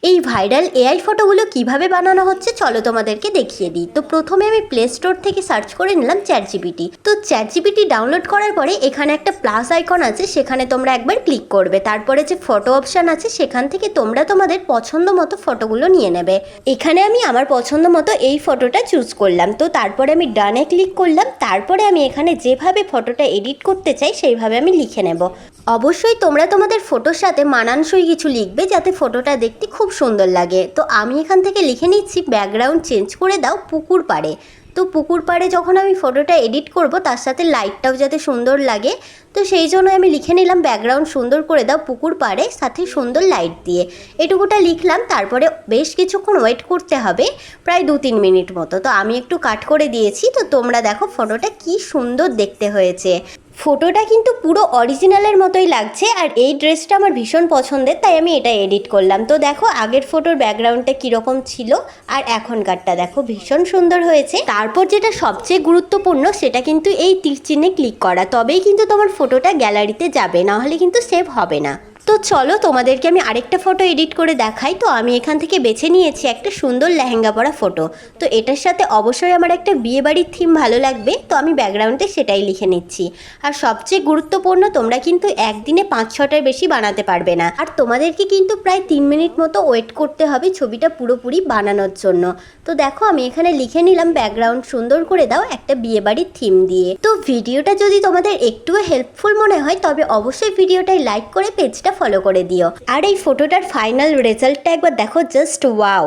এই viral AI ফটোগুলো কিভাবে বানানো হচ্ছে চলো তোমাদেরকে দেখিয়ে দিই। তো প্রথমে আমি প্লে স্টোর থেকে সার্চ করে নিলাম চ্যাটজিপিটি। তো চ্যাটজিপিটি ডাউনলোড করার পরে এখানে একটা প্লাস আইকন আছে, সেখানে তোমরা একবার ক্লিক করবে। তারপরে যে ফটো অপশান আছে সেখান থেকে তোমরা তোমাদের পছন্দ মতো ফটোগুলো নিয়ে নেবে। এখানে আমি আমার পছন্দ মতো এই ফটোটা চুজ করলাম। তো তারপরে আমি ডানে ক্লিক করলাম। তারপরে আমি এখানে যেভাবে ফটোটা এডিট করতে চাই সেইভাবে আমি লিখে নেব। অবশ্যই তোমরা তোমাদের ফটোর সাথে মানানসই কিছু লিখবে যাতে ফটোটা দেখতে খুব সুন্দর লাগে। তো আমি এখান থেকে লিখে নিচ্ছি ব্যাকগ্রাউন্ড চেঞ্জ করে দাও পুকুর পাড়ে। তো পুকুর পাড়ে যখন আমি ফটোটা এডিট করব তার সাথে লাইটটাও যাতে সুন্দর লাগে, তো সেই জন্য আমি লিখে নিলাম ব্যাকগ্রাউন্ড সুন্দর করে দাও পুকুর পাড়ে সাথে সুন্দর লাইট দিয়ে। এটুকুটা লিখলাম। তারপরে বেশ কিছুক্ষণ ওয়েট করতে হবে, প্রায় 2-3 মিনিট মতো। তো আমি একটু কাট করে দিয়েছি। তো তোমরা দেখো ফটোটা কি সুন্দর দেখতে হয়েছে। ফটোটা কিন্তু পুরো অরিজিনালের মতোই লাগছে। আর এই ড্রেসটা আমার ভীষণ পছন্দের, তাই আমি এটা এডিট করলাম। তো দেখো আগের ফটোর ব্যাকগ্রাউন্ডটা কীরকম ছিল আর এখনকারটা দেখো ভীষণ সুন্দর হয়েছে। তারপর যেটা সবচেয়ে গুরুত্বপূর্ণ সেটা কিন্তু এই তীর চিহ্নে ক্লিক করা, তবেই কিন্তু তোমার ফটোটা গ্যালারিতে যাবে, নাহলে কিন্তু সেভ হবে না। তো চলো তোমাদেরকে আমি আরেকটা ফটো এডিট করে দেখাই। তো আমি এখান থেকে বেছে নিয়েছি একটা সুন্দর লেহেঙ্গা পরা ফটো। তো এটার সাথে অবশ্যই আমার একটা বিয়েবাড়ির থিম ভালো লাগবে, তো আমি ব্যাকগ্রাউন্ডে সেটাই লিখে নিচ্ছি। আর সবচেয়ে গুরুত্বপূর্ণ, তোমরা কিন্তু একদিনে 5-6টার বেশি বানাতে পারবে না। আর তোমাদেরকে কিন্তু প্রায় 3 মিনিট মতো ওয়েট করতে হবে ছবিটা পুরোপুরি বানানোর জন্য। তো দেখো আমি এখানে লিখে নিলাম ব্যাকগ্রাউন্ড সুন্দর করে দাও একটা বিয়েবাড়ির থিম দিয়ে। তো ভিডিওটা যদি তোমাদের একটুও হেল্পফুল মনে হয় তবে অবশ্যই ভিডিওটাই লাইক করে পেজটা ফলো করে দিও। আর এই ফটোটার ফাইনাল রেজাল্টটা একবার দেখো, জাস্ট ওয়াও।